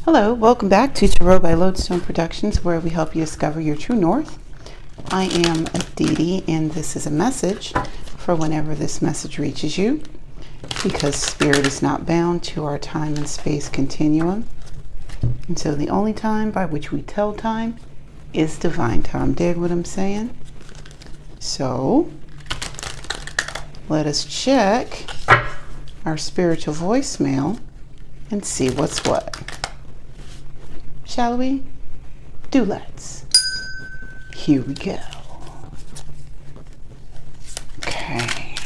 Hello, welcome back to Tarot by Lodestone Productions, where we help you discover your true north. I am Aditi, and this is a message for whenever this message reaches you, because Spirit is not bound to our time and space continuum. And so the only time by which we tell time is divine time. Dig what I'm saying? So let us check our spiritual voicemail and see what's what. Shall we? Let's. Here we go. Okay.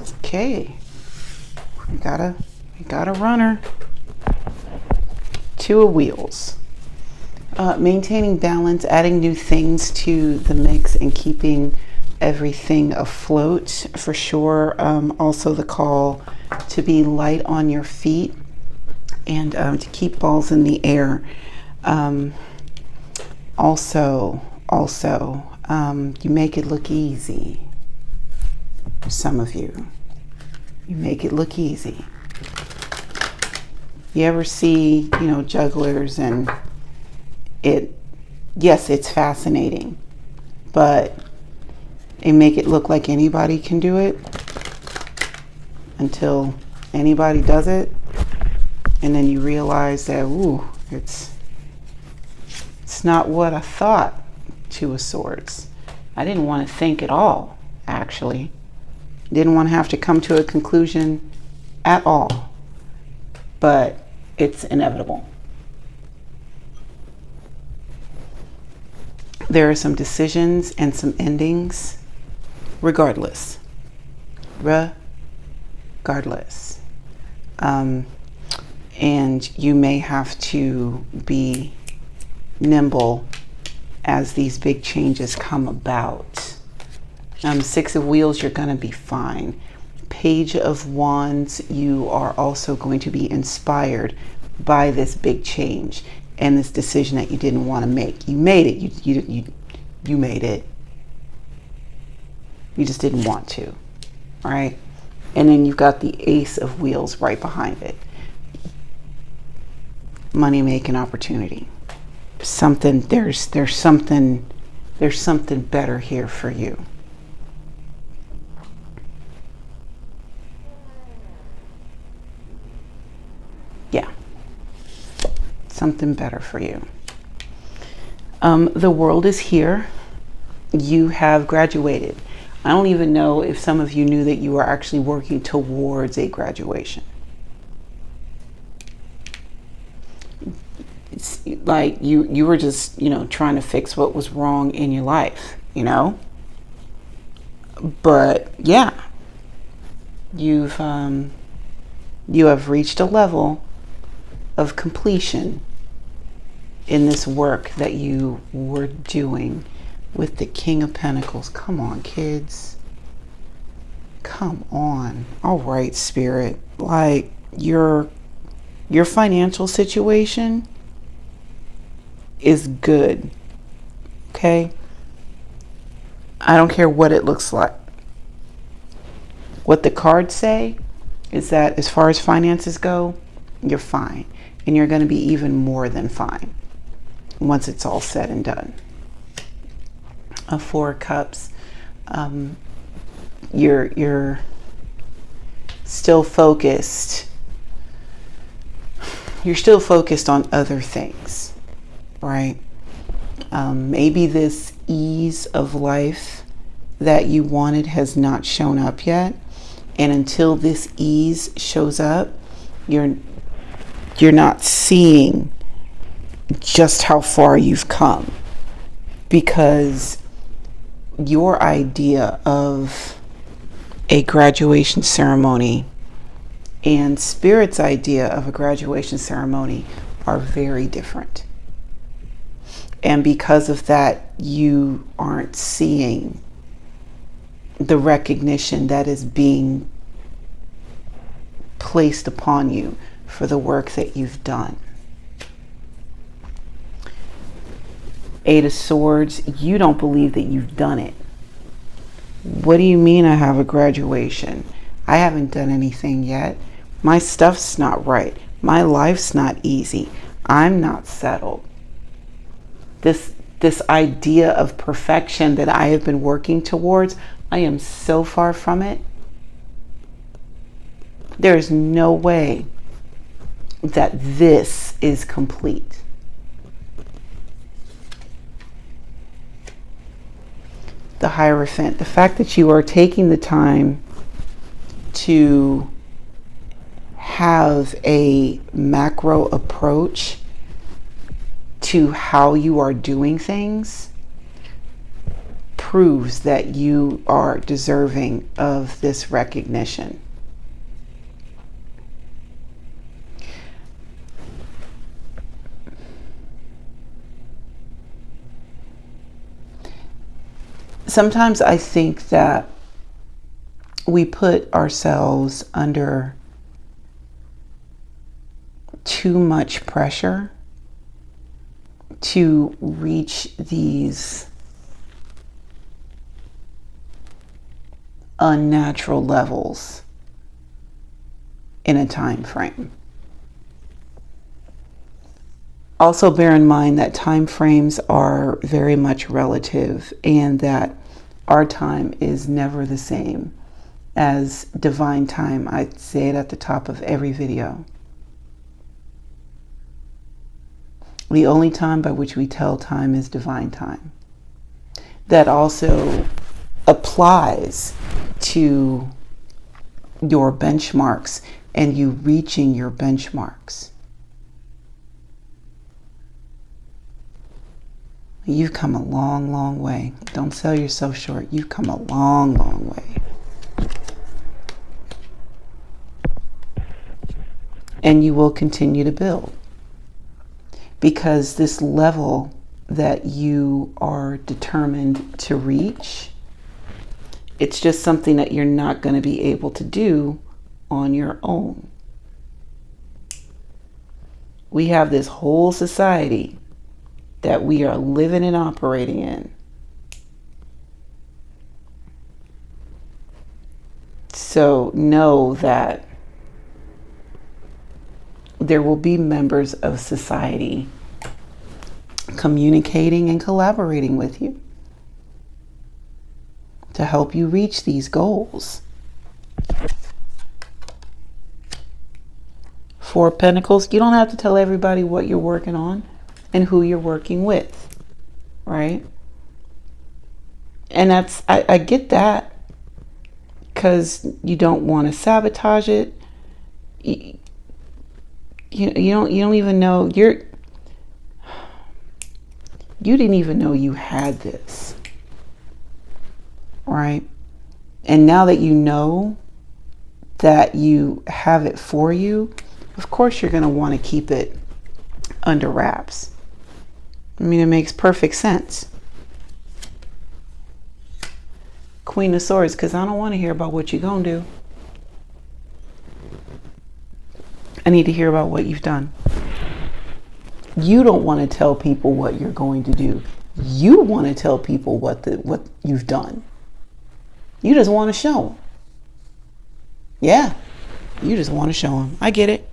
Okay. We got a runner. Two of Wheels. Maintaining balance, adding new things to the mix, and keeping everything afloat for sure. Also the call to be light on your feet and to keep balls in the air. Also, you make it look easy. Some of you make it look easy. You ever see, jugglers, and yes, it's fascinating, but they make it look like anybody can do it until anybody does it, and then you realize that it's not what I thought. Two of Swords. I didn't want to think at all, actually. Didn't want to have to come to a conclusion at all, but it's inevitable. There are some decisions and some endings. Regardless. And you may have to be nimble as these big changes come about. Six of Wheels, you're going to be fine. Page of Wands, you are also going to be inspired by this big change and this decision that you didn't want to make. You made it. You made it. You just didn't want to, all right? And then you've got the Ace of Wheels right behind it. Money making opportunity. There's something better here for you. Yeah. Something better for you. The world is here. You have graduated. I don't even know if some of you knew that you were actually working towards a graduation. It's like you were just, trying to fix what was wrong in your life, But yeah, you have reached a level of completion in this work that you were doing with the King of Pentacles. Come on, kids. Come on. All right, Spirit. Like your financial situation is good. Okay? I don't care what it looks like. What the cards say is that as far as finances go, you're fine. And you're going to be even more than fine once it's all said and done. A Four of Cups. You're still focused. You're still focused on other things, right? Maybe this ease of life that you wanted has not shown up yet, and until this ease shows up, you're not seeing just how far you've come, because your idea of a graduation ceremony and Spirit's idea of a graduation ceremony are very different. And because of that, you aren't seeing the recognition that is being placed upon you for the work that you've done. Eight of Swords, you don't believe that you've done it. What do you mean I have a graduation? I haven't done anything yet. My stuff's not right. My life's not easy. I'm not settled. This idea of perfection that I have been working towards, I am so far from it. There is no way that this is complete. The Hierophant, the fact that you are taking the time to have a macro approach to how you are doing things proves that you are deserving of this recognition. Sometimes I think that we put ourselves under too much pressure to reach these unnatural levels in a time frame. Also bear in mind that time frames are very much relative, and that our time is never the same as divine time. I say it at the top of every video. The only time by which we tell time is divine time. That also applies to your benchmarks and you reaching your benchmarks. You've come a long, long way. Don't sell yourself short. You've come a long, long way. And you will continue to build. Because this level that you are determined to reach, it's just something that you're not going to be able to do on your own. We have this whole society that we are living and operating in. So know that there will be members of society communicating and collaborating with you to help you reach these goals. Four of Pentacles, you don't have to tell everybody what you're working on and who you're working with, right? And that's, I get that, because you don't want to sabotage it. You don't even know you didn't even know you had this, right? And now that you know that you have it for you, of course you're going to want to keep it under wraps. I mean, it makes perfect sense. Queen of Swords, because I don't want to hear about what you're going to do. I need to hear about what you've done. You don't want to tell people what you're going to do. You want to tell people what you've done. You just want to show them. Yeah, you just want to show them. I get it.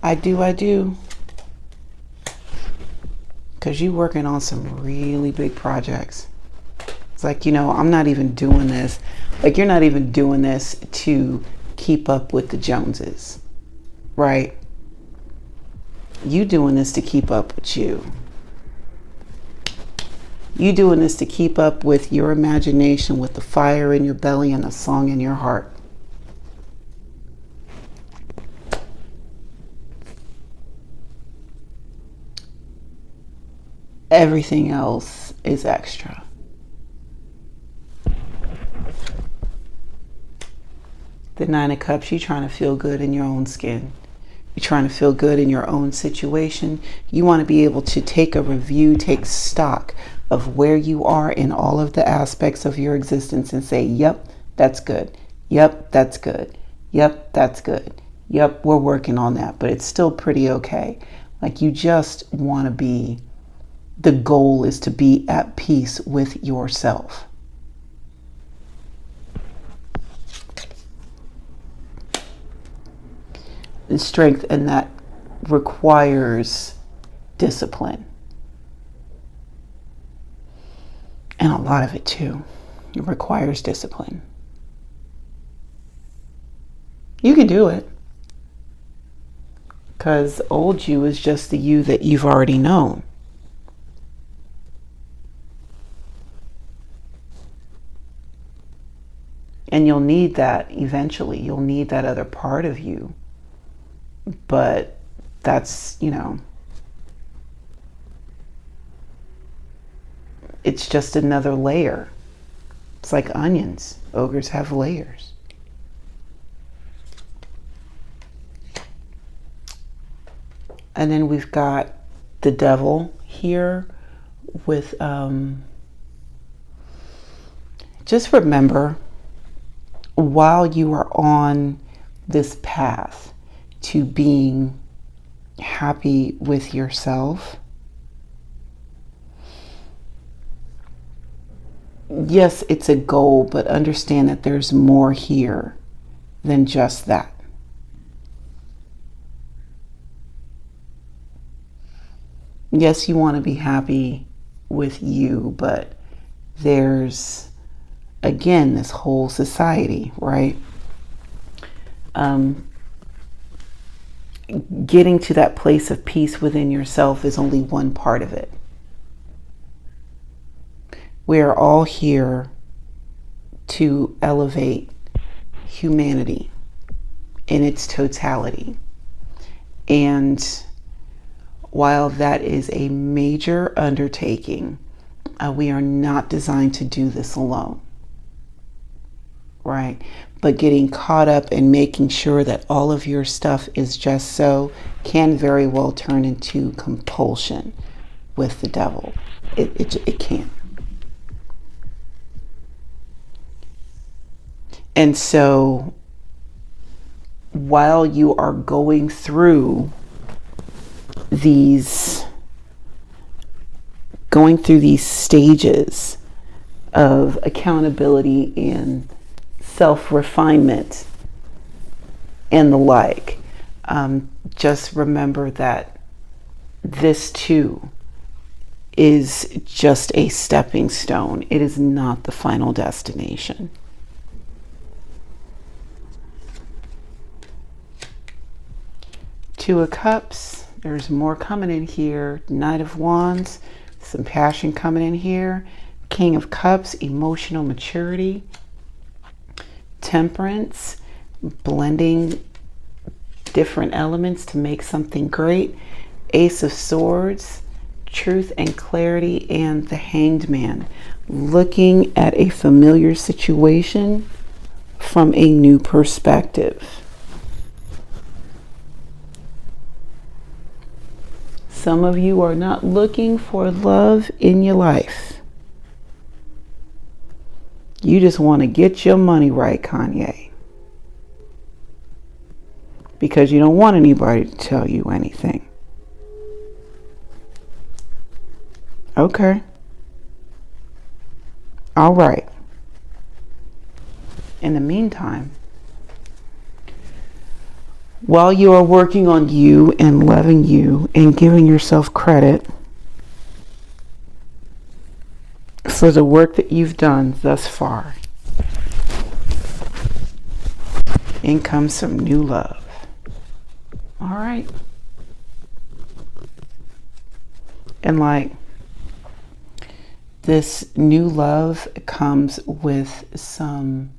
I do. Because you're working on some really big projects. It's like, I'm not even doing this. Like, you're not even doing this to keep up with the Joneses, right? You doing this to keep up with you. You doing this to keep up with your imagination, with the fire in your belly and the song in your heart. Everything else is extra. The Nine of Cups, you're trying to feel good in your own skin. You're trying to feel good in your own situation. You want to be able to take a review, take stock of where you are in all of the aspects of your existence and say, yep, that's good. Yep, that's good. Yep, that's good. Yep, we're working on that, but it's still pretty okay. Like, you just want to be, the goal is to be at peace with yourself. strength, and that requires discipline. And a lot of it too. It requires discipline. You can do it, because old you is just the you that you've already known. And you'll need that eventually. You'll need that other part of you. But that's, it's just another layer. It's like onions. Ogres have layers. And then we've got the devil here with, just remember, while you are on this path to being happy with yourself, yes, it's a goal, but understand that there's more here than just that. Yes, you want to be happy with you, but there's, again, this whole society, right? Getting to that place of peace within yourself is only one part of it. We are all here to elevate humanity in its totality. And while that is a major undertaking, we are not designed to do this alone, right? But getting caught up in making sure that all of your stuff is just so can very well turn into compulsion with the devil. It can. And so while you are going through these stages of accountability and self-refinement and the like, just remember that this too is just a stepping stone. It is not the final destination. Two of Cups, there's more coming in here. Knight of Wands, some passion coming in here. King of Cups, emotional maturity. Temperance, blending different elements to make something great. Ace of Swords, truth and clarity. And the Hanged Man, looking at a familiar situation from a new perspective. Some of you are not looking for love in your life. You just want to get your money right, Kanye. Because you don't want anybody to tell you anything. Okay. All right. In the meantime, while you are working on you and loving you and giving yourself credit for the work that you've done thus far, in comes some new love. All right. And like, this new love comes with some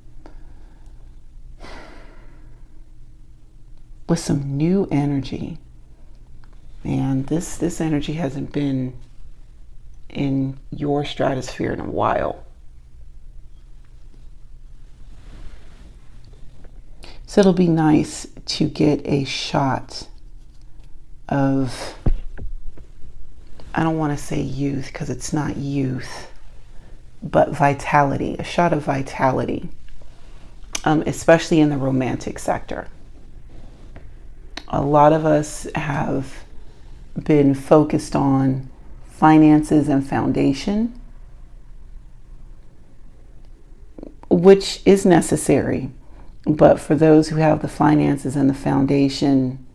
new energy. And this energy hasn't been in your stratosphere in a while. So it'll be nice to get a shot of, I don't want to say youth because it's not youth, but vitality, a shot of vitality, especially in the romantic sector. A lot of us have been focused on finances and foundation, which is necessary, But for those who have the finances and the foundation,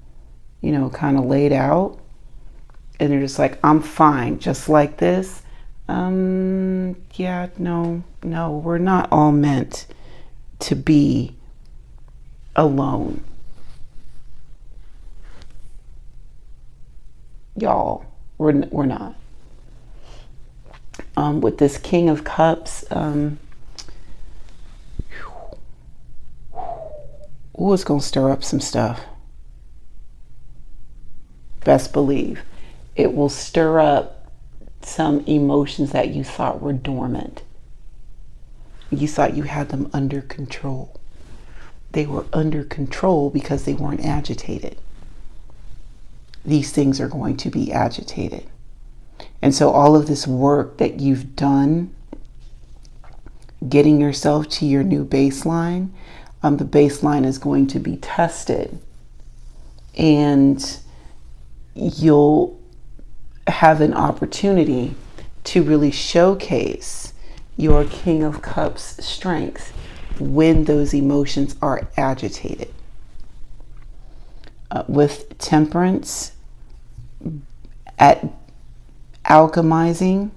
kind of laid out, and they're just like, I'm fine, just like this. Yeah, no, we're not all meant to be alone. Y'all, we're not. With this King of Cups, it's going to stir up some stuff. Best believe. It will stir up some emotions that you thought were dormant. You thought you had them under control. They were under control because they weren't agitated. These things are going to be agitated. And so all of this work that you've done, getting yourself to your new baseline, the baseline is going to be tested. And you'll have an opportunity to really showcase your King of Cups strength when those emotions are agitated. With Temperance, at alchemizing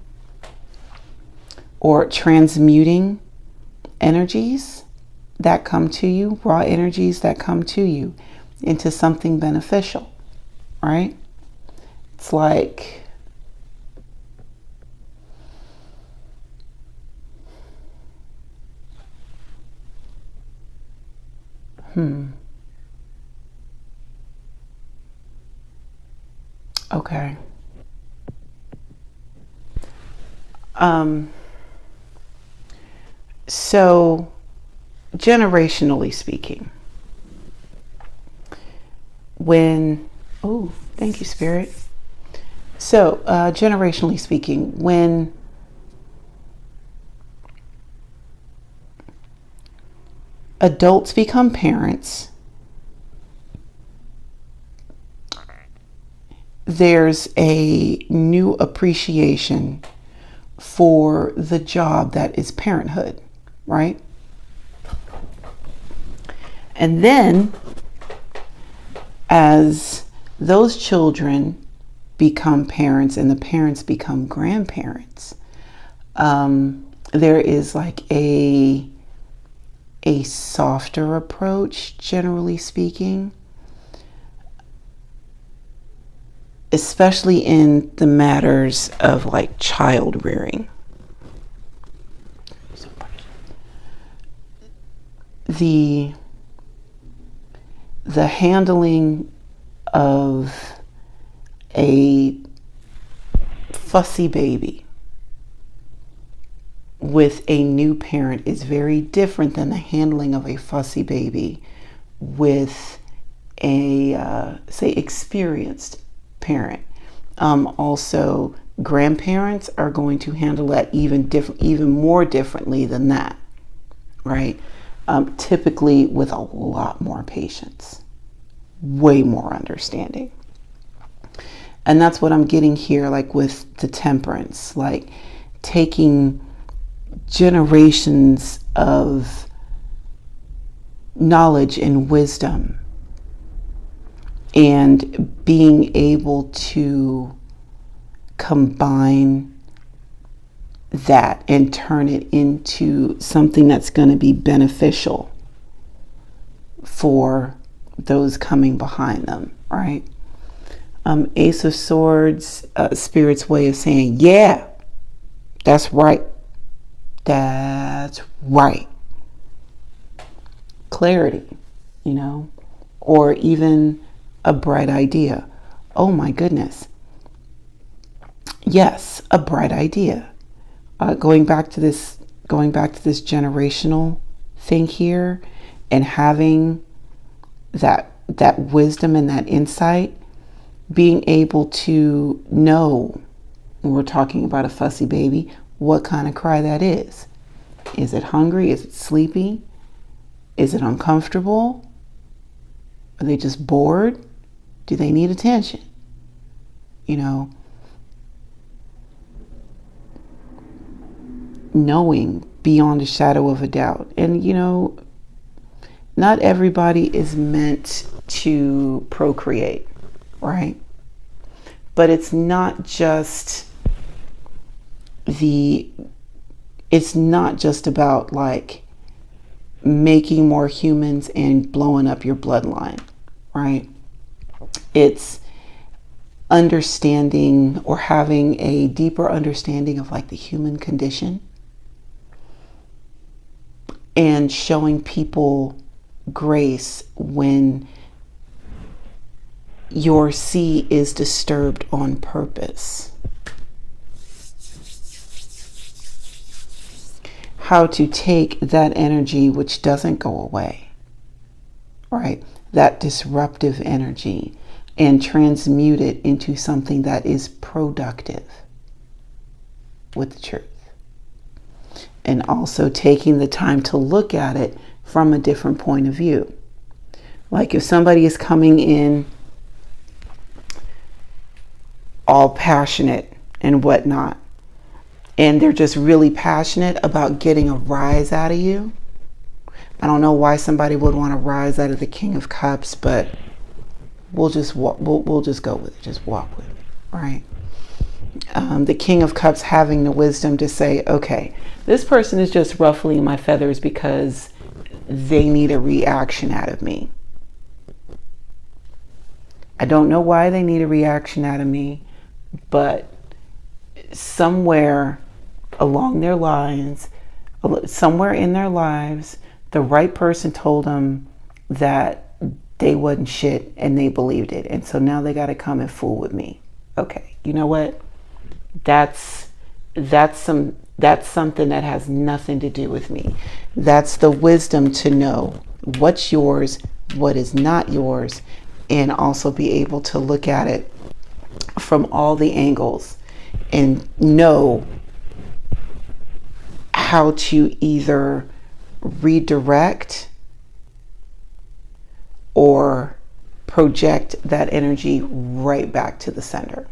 or transmuting energies that come to you, raw energies that come to you, into something beneficial, right? It's like okay. So generationally speaking, thank you, Spirit. So generationally speaking, when adults become parents, there's a new appreciation for the job that is parenthood, right? And then as those children become parents and the parents become grandparents, there is like a softer approach, generally speaking, especially in the matters of like child rearing. The handling of a fussy baby with a new parent is very different than the handling of a fussy baby with a, say, experienced parent. Also, grandparents are going to handle that even more differently than that, right? Typically with a lot more patience, way more understanding. And that's what I'm getting here, like with the Temperance, like taking generations of knowledge and wisdom and being able to combine that and turn it into something that's going to be beneficial for those coming behind them, right? Ace of Swords, Spirit's way of saying, yeah, that's right. That's right. Clarity, or even a bright idea. Oh my goodness. Yes, a bright idea. Going back to this generational thing here, and having that wisdom and that insight, being able to know, when we're talking about a fussy baby, what kind of cry that is. Is it hungry? Is it sleepy? Is it uncomfortable? Are they just bored? Do they need attention? Knowing beyond a shadow of a doubt. And, not everybody is meant to procreate, right? But it's not just about like making more humans and blowing up your bloodline, right? It's understanding or having a deeper understanding of like the human condition and showing people grace when your seed is disturbed on purpose. How to take that energy which doesn't go away, right? That disruptive energy, and transmute it into something that is productive with the truth. And also taking the time to look at it from a different point of view. Like if somebody is coming in all passionate and whatnot, and they're just really passionate about getting a rise out of you. I don't know why somebody would want to rise out of the King of Cups, but we'll just go with it. Just walk with it, right? The King of Cups having the wisdom to say, okay, this person is just ruffling my feathers because they need a reaction out of me. I don't know why they need a reaction out of me, but somewhere along their lines, somewhere in their lives, the right person told them that they wasn't shit and they believed it. And so now they got to come and fool with me. Okay, you know what? That's something that has nothing to do with me. That's the wisdom to know what's yours, what is not yours, and also be able to look at it from all the angles and know how to either redirect or project that energy right back to the sender.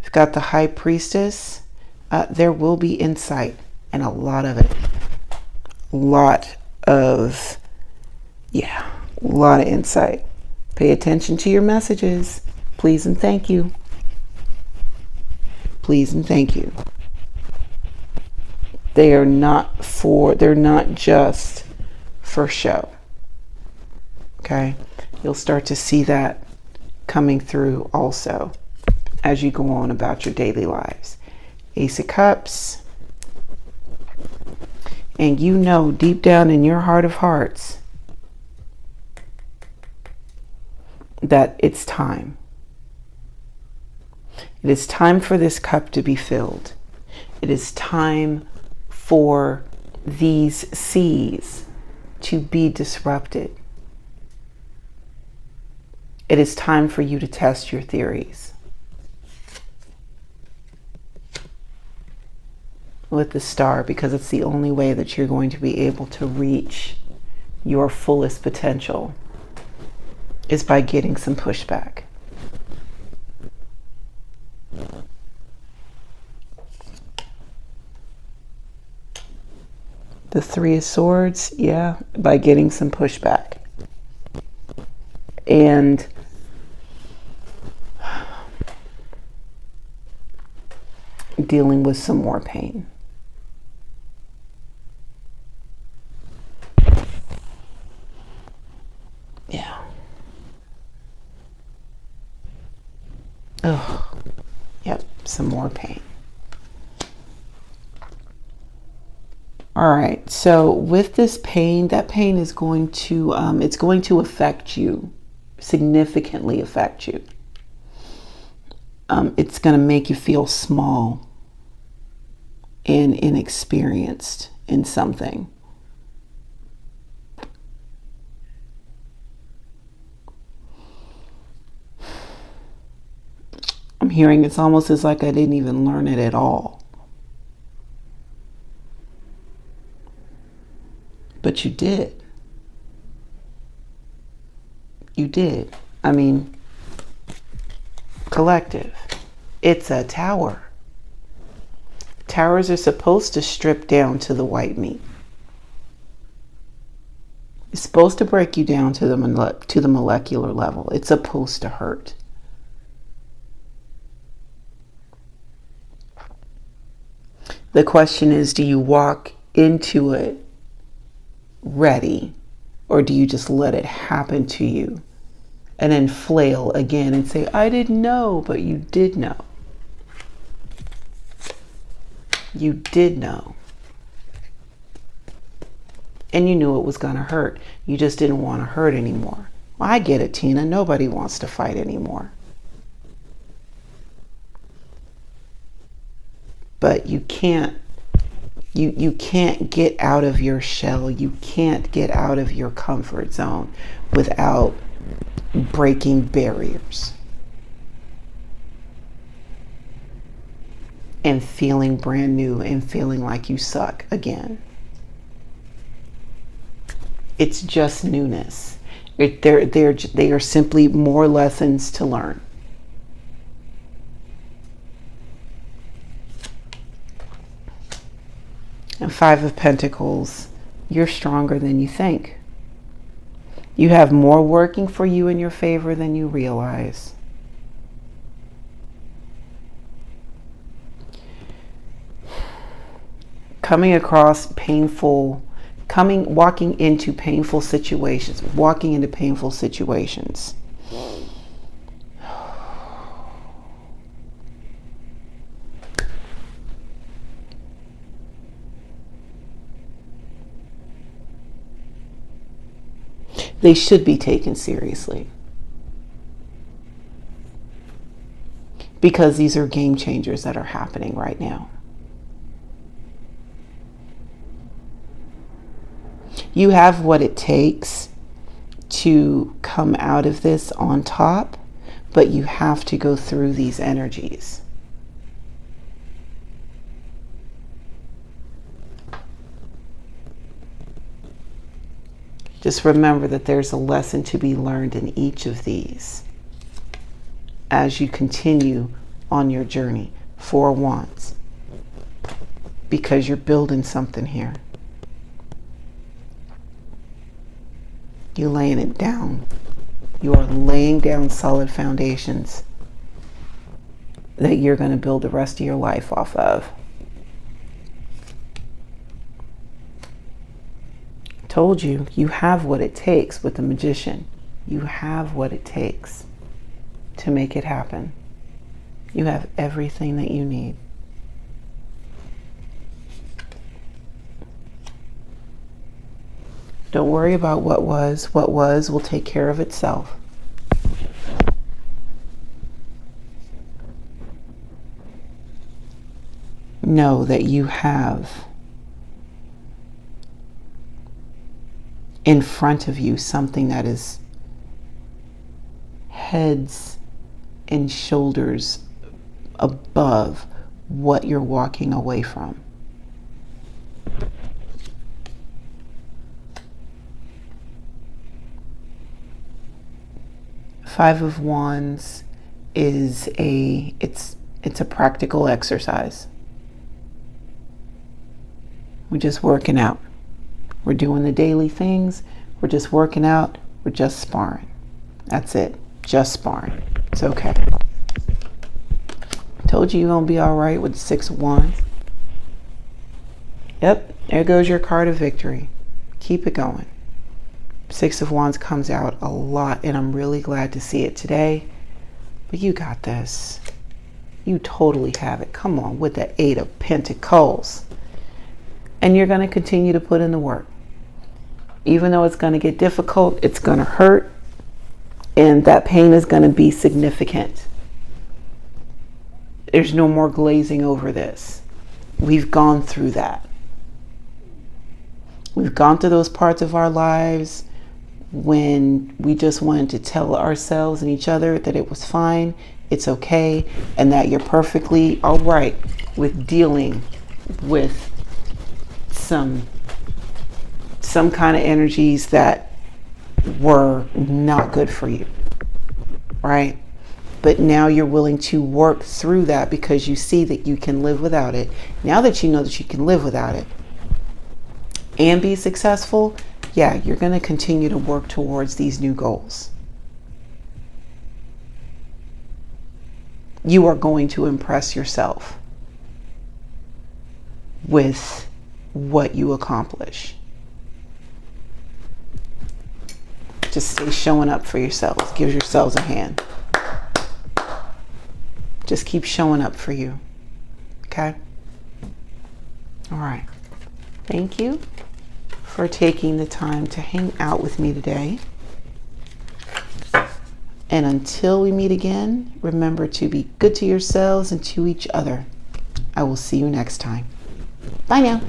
We've got the High Priestess. There will be insight, and a lot of it. A lot of insight. Pay attention to your messages. Please and thank you. Please and thank you. They're not just for show. Okay? You'll start to see that coming through also as you go on about your daily lives. Ace of Cups. And you know deep down in your heart of hearts that it's time. It is time for this cup to be filled. It is time for these seas to be disrupted. It is time for you to test your theories. With the Star, because it's the only way that you're going to be able to reach your fullest potential is by getting some pushback. The Three of Swords, yeah, by getting some pushback. And dealing with some more pain. Yeah. Oh, yep, some more pain. All right, so with this pain, that pain is going to, it's going to affect you, significantly affect you. It's going to make you feel small and inexperienced in something. I'm hearing it's almost as like I didn't even learn it at all. But you did. You did. I mean, collective. It's a tower. Towers are supposed to strip down to the white meat. It's supposed to break you down to the molecular level. It's supposed to hurt. The question is, do you walk into it ready, or do you just let it happen to you and then flail again and say, I didn't know, but you did know. You did know. And you knew it was going to hurt. You just didn't want to hurt anymore. Well, I get it, Tina. Nobody wants to fight anymore. But you can't get out of your shell. You can't get out of your comfort zone without breaking barriers and feeling brand new and feeling like you suck again. It's just newness. They are simply more lessons to learn. And Five of Pentacles, you're stronger than you think. You have more working for you in your favor than you realize. Walking into painful situations. They should be taken seriously, because these are game changers that are happening right now. You have what it takes to come out of this on top, but you have to go through these energies. Just remember that there's a lesson to be learned in each of these as you continue on your journey. Four of Wands. Because you're building something here. You're laying it down. You are laying down solid foundations that you're going to build the rest of your life off of. Told you, you have what it takes with the Magician. You have what it takes to make it happen. You have everything that you need. Don't worry about what was. What was will take care of itself. Know that you have in front of you something that is heads and shoulders above what you're walking away from. Five of Wands is it's a practical exercise. We're just working out. We're doing the daily things. We're just working out. We're just sparring. That's it. Just sparring. It's okay. Told you you're going to be all right with the Six of Wands. Yep. There goes your card of victory. Keep it going. Six of Wands comes out a lot, and I'm really glad to see it today. But you got this. You totally have it. Come on with the Eight of Pentacles. And you're going to continue to put in the work. Even though it's going to get difficult, it's going to hurt, and that pain is going to be significant. There's no more glazing over this. We've gone through that. We've gone through those parts of our lives when we just wanted to tell ourselves and each other that it was fine, it's okay, and that you're perfectly all right with dealing with some kind of energies that were not good for you, right? but now you're willing to work through that because you see that you can live without it. Now that you know that you can live without it and be successful, yeah, you're going to continue to work towards these new goals. You are going to impress yourself with what you accomplish. Just stay showing up for yourselves. Give yourselves a hand. Just keep showing up for you. Okay? All right. Thank you for taking the time to hang out with me today. And until we meet again, remember to be good to yourselves and to each other. I will see you next time. Bye now.